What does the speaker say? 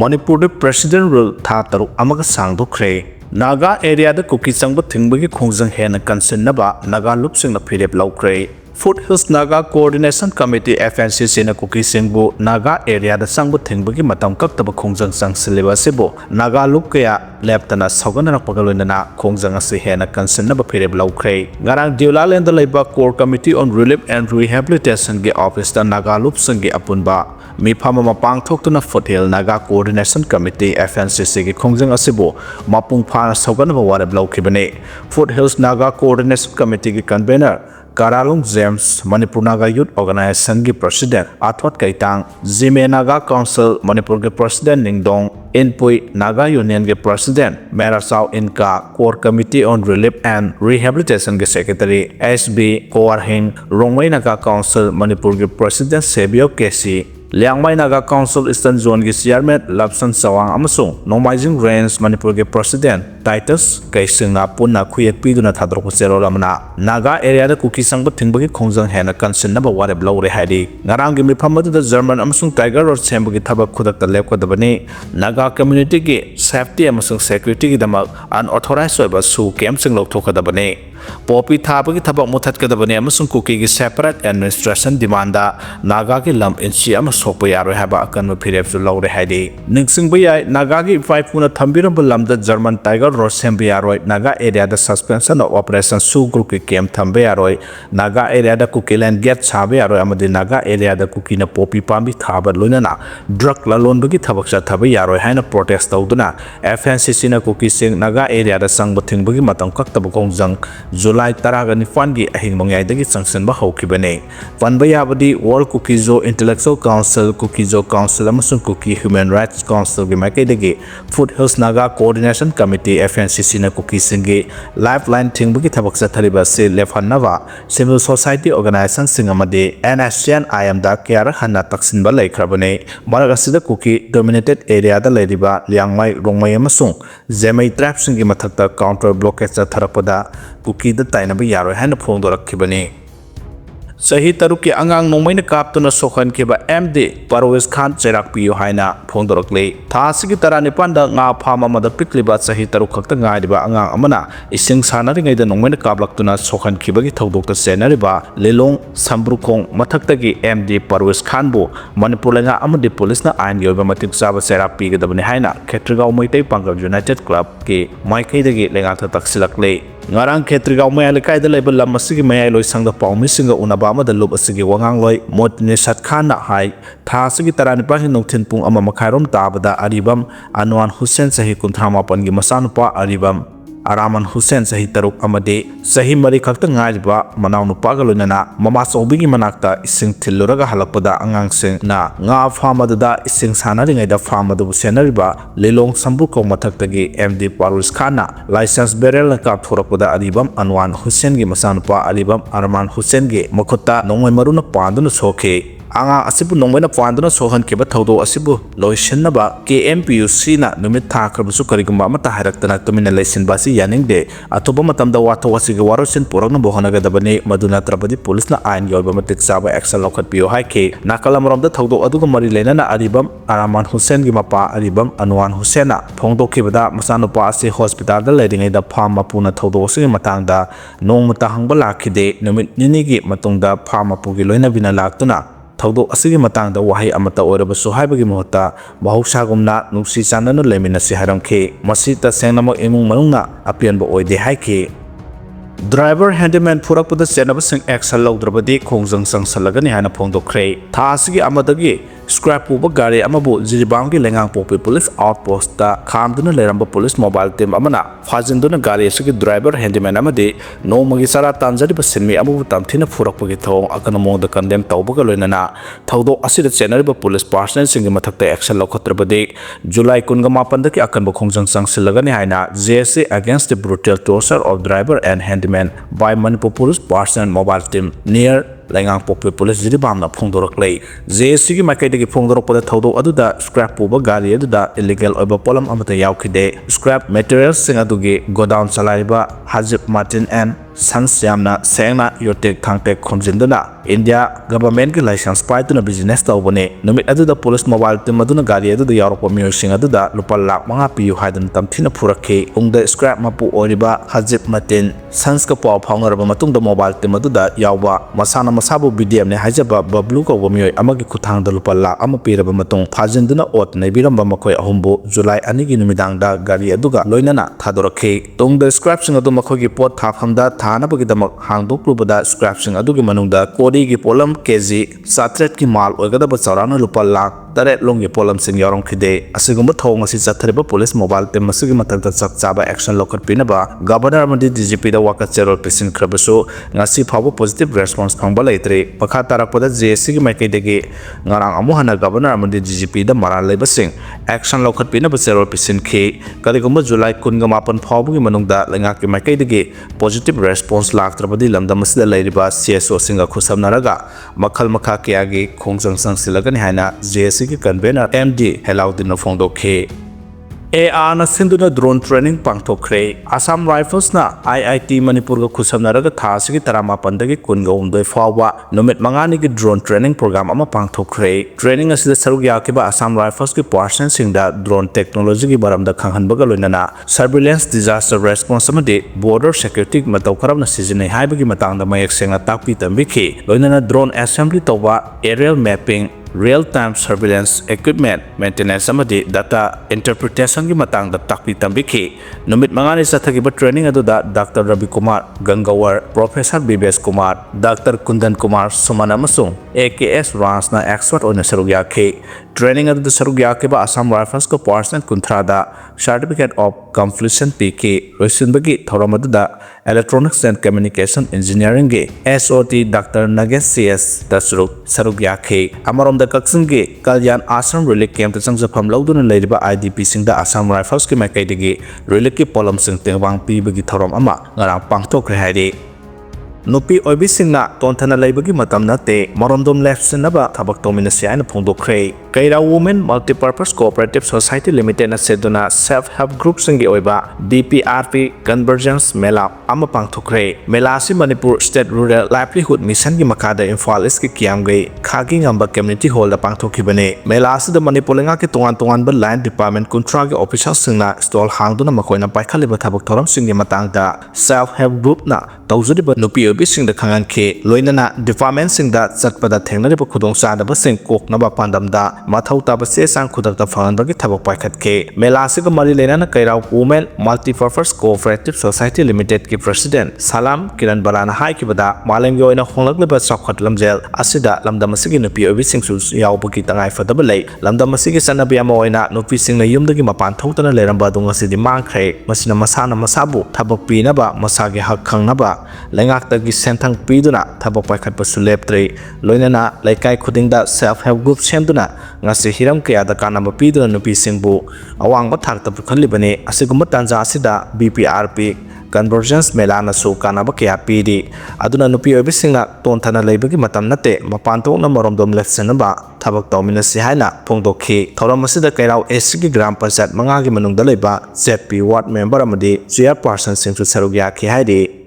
Manipur da President rule tha taruk amaga sangdokhre. Naga area da kuki sangba thingbagi khongjang henna kansinkhre Naga lupsing na phirep laukre. Foothills Naga Coordination Committee FNCC na kuki singbu Naga area da sangba thingbagi matam kaktaba khongjang sangsileba sebo Naga lup kaya leptana saugana pagaloinana khongjang ase henna kansinkhre phirep laukre. Ngarang Diulaland da leiba Core Committee on Relief and Rehabilitation ge office da Naga lupsing ge apunba Mifama mapang thokuna Foothill Naga Coordination Committee FNCC ki khongjang asibo mapung phana saugana warab laukibane. Foothills Naga Coordination Committee ki convener Karalung James Manipur Naga Youth Organization ki President Athwat Kaitang Zime Naga Council Manipur ki President Ningdong Inpui Naga Union ki President Merasau Inka Core Committee on Relief and Rehabilitation ki Secretary SB Koarhing Nongmei Naga Council Manipur ki President Sebio Kesi Liangmai Naga Council Eastern Zone ki Chairman Lapsan Sawang amasung Nongmaijing Range Manipur ki President Titus Kaisingna punna khuyek piduna thadrok chero lamna Naga area da kuki sangba thingbagi khongjang henna kansinkhre wareb lawre haidi ngarang gi mifam da German amasung Tiger Road sembagi thabak khudak ta lepkadabani Naga community ki safety amasung security ki damak unauthorized oiba su camp sing lokthokadabani Popi thabagi thabak muthatkadabani amasung kuki ki separate administration demanda Naga ki lam inchi amasokpa yaroi haba akan phirep su lawre haidi ningsingba yai Naga gi five puna thambiramba lamda German Tiger Road sembi yaroi Naga area da suspension of operation su group ki camp thambe yaroi Naga area da kuki land gate chabe yaroi amadi Naga area da kuki na popi pambi thaba loinana drug lalon bagi thabak cha thabe yaroi haina protest tawduna FNCC na kuki sing Naga area da sangba thingbagi matam kaktaba khongjang July 19 gi ahing mongyai dagi sanction ba hokibane panba yabadi World Kukizo Intellectual Council Kukizo Council amasung Kuki Human Rights Council gi makai dagi Foothills Naga Coordination Committee FNCC na kuki singi lifeline thingbagi thabak cha thariba se lefhannawa civil society organization singamade NSCN IM da kyar hanna taksinba laikhrabane maragasi da kuki dominated area da leiriba liangmai rongmai amasung zemai tribe singi mathakta counter blockade cha tharapada kuki da tainaba yaroi hana phongdorakhibani Sahi taruk ki Angang nongmei na kaptuna sokhan kiba MD Parwez Khan Cherak piyo haina phongdorakle thasigi taranipan da nga phama mada pikliba sahi taruk khakta ngaiba Angang amana ising sanari ngai da nongmei na kaplaktuna sokhan kibagi thodokta senariba lelong sambrukong mathakta gi MD Parwez Khan bu Manipur lenga amadi police na ain yoba matik saba Cherak pi gadabani haina Khetrigao Moitai Pangam United Club ki maikai dagi lenga tha taksilakle Ngarang Khetrigao Mayai Lekai da label lam asigi mayai loi sangda paumi singa unaba amada lub asigi wangang loi Motne Satkhan na hai tha asigi taranipa hi nongthin pung ama makhairom tabada aribam Anwan Hussein sahi 38 gi masanupa aribam Araman Hussein sahi taruk amade sahi mari khakta ngaiba manaw nupa ga loinana mama sobigi manakta ising thilluraga halakpada Angang sing na nga famada da ising sanari ngai da famada bu senariba lelong sambu ko mathakta gi MD Parwez Khan na license berel ka thorakpada aribam Anwan Hussein gi masanupa aribam Araman Hussein gi makhutta nongmai maruna panduna sokhe Anga asibu nongmei na panduna sohan keba thodo asibu loisennaba KMPUC na numit tha kharbusu karigumba mata hairakta tumina laisin basi yaningde atoba matamda watho wasigi warosin puragna bohanaga dabani maduna trapadi police na ain yoba matik saba action lokhat piyo haike nakalamromda thodo aduga mari lenana aribam Araman Hussein gi mapa aribam Anwan Hussein na phongdokhibada masanupa ase hospital da ledingai da pham mapuna thodo asigi matangda nongmata hangba lakhide numit nini gi matungda pham mapu gi loina bina laktuna Thodo asigi matang da wahai amata oraba sohaibagi mohta bahusagumna nusi chananu leminasi haramkhe masita sengnama imung manungna apianba oide haike Driver handyman phurakpada chenaba sing action lawdrabadi khongjang sangsalagani hana phongdokhre tha asigi amadagi scrap puba gari amabu Jiribanggi lengang popi police outpost ta khamduna leramba police mobile team amana fajinduna gari asigi driver handyman amadi nomagi sara tanjari ba sinmi amu tamthina phurakpagi thong akana mongda condemn tawbaga loinana thodo asida chenari ba police personnel singi mathakta action lawkhatrabadi July 18 daki akan ba khongjang sangsilagani haina JSA against the brutal torture of driver and handyman by Manipur police personnel mobile team near Langang Popi Police Jiribam na phongdoraklei JSC gi makai dagi phongdorakpada thodo aduda scrap puba gari aduda illegal oiba polam amata yaukhide scrap materials sing adugi godown chalaiba Hazib Martin and Sans yamna sengna yotek thangtek khomjinduna India government ki license paituna business tawbone numit aduda police mobile team aduna gari aduda yaropa miyosing aduda lupa lakh manga piyu haidan tamthina phurakhe ungda scrap mapu oriba Hajib Matin Sans ka paw phawngaraba matungda mobile team aduda yawba masana masabu BDM ne haijaba bablu ko miyoy amagi kuthangda lupa lakh ama piraba matung phajinduna ot naibiramba makhoi ahumbu July 2 gi numidangda gari aduga loinana thadorakhe tungda scrap sing adu makhoi gi pot thaphamda thanabagidamak hangdoklubada scrap sing adugi manungda kodi gi polam kg satret ki mal oigadaba chaurana lupa lakh Taret long polam sing yorong khide asigumba thong asi chathariba police mobile team masigi matakta chak chaba action lokhat pinaba governor amadi DGP da waka cherol pesin khrabasu ngasi phawo positive response phangba leitre pakha tarakpada JSC gi maikai degi ngarang amu hana governor amadi DGP da maral leiba sing action lokhat pinaba cherol pesin khi kadigumba July 18 phawo gi manungda lenga ki maikai degi positive response laktrabadi lamda masida leiriba CSO singa khusabnaraga makhal makha kya gi khongjang sang silagani haina JSC की convener MD Helaudin Fongdokhe AR na sinduna drone training pangthokre Assam Rifles na IIT Manipur ga khusamnaraga thasigi tarama pandagi kunga umdoi fawa numit mangani gi drone training program ama pangthokre training asida sarug yakiba Assam Rifles ki person singda drone technology gi baramda khanghanbaga loinana surveillance disaster response amade border security matau kharabna sijine haibagi matangda mayak sengna takpi tambikhi loinana drone assembly tawba aerial mapping real-time surveillance equipment maintenance amadi data interpretation gi matang da takpi tambikhi numit mangani sathagi ba training aduda Dr. Ravi Kumar Gangawar Professor BBS Kumar Dr. Kundan Kumar Sumana masung AKS Rans na expert on sarugya khe training aduda sarugya ke ba Assam Rifles ko person kuntrada certificate of completion PK roisinbagi thoramadda electronics and communication engineering ge SOT Dr. Naga CS dasruk sarugya khe amarom da kaksing ge kalyan Assam relic camp ta changjafam lauduna leiriba IDP singda Assam Rifles ki maikai degi relic ki polam sing tengwang pi bagi thoram ama ngarang pangthokre haide Nupi oibi singna tontana laibagi matam nate marondom left sinaba thabak tomina siaina phongdokre Kaira Women Multipurpose Cooperative Society Limited na seduna self-help group singi oiba DPRP Convergence Mela ama pangthokre Mela si Manipur State Rural Livelihood Mission gi makada Imphal East ki kiamgai khagi ngamba community hall da pangthokibane Mela si da Manipur lenga ki tongan ba line department kuntra gi official singna stall hangduna makoina paikhaliba thabak thoram singi matangda self-help group na tawjuriba nupi oibi singda khangan khe loinana department singda chatpada thengnariba khudong sadaba sing koknaba pandamda mathau taba se sang khudakta phanganbagi thabak paikhatke mela asiga mari lenana kairau Women Multipurpose Cooperative Society Limited ki president Salam Kiran Balana haikibada malengi oina honglakliba chakhat lamjel asida lamdam asigi nupi oibi singsu yaubagi tangai fadaba lei lamdam asigi sanabi ama oina nupi singna yumdagi mapan thotana leramba dunga sidi mangkhre masina masana masabu thabak pinaba masagi hak khangnaba lengakta gi senthang piduna thabak paikhatpa suleptre loinana laikai khudingda self help group semduna ngasi hiram kaya da kanamba piduna nupi singbu awangba thakta pukhalibane asigumba tanja asida BPRP Convergence Melana su kanaba kaya pidi aduna nupi oibisinga tonthana leibagi matam nate mapantokna maromdom lefsenaba thabak tawmina si haina phongdokhi thoram asida kairau SC gram panchayat manga gi manungda leiba ZP ward member amadi chairperson singsu sarugya khi haidi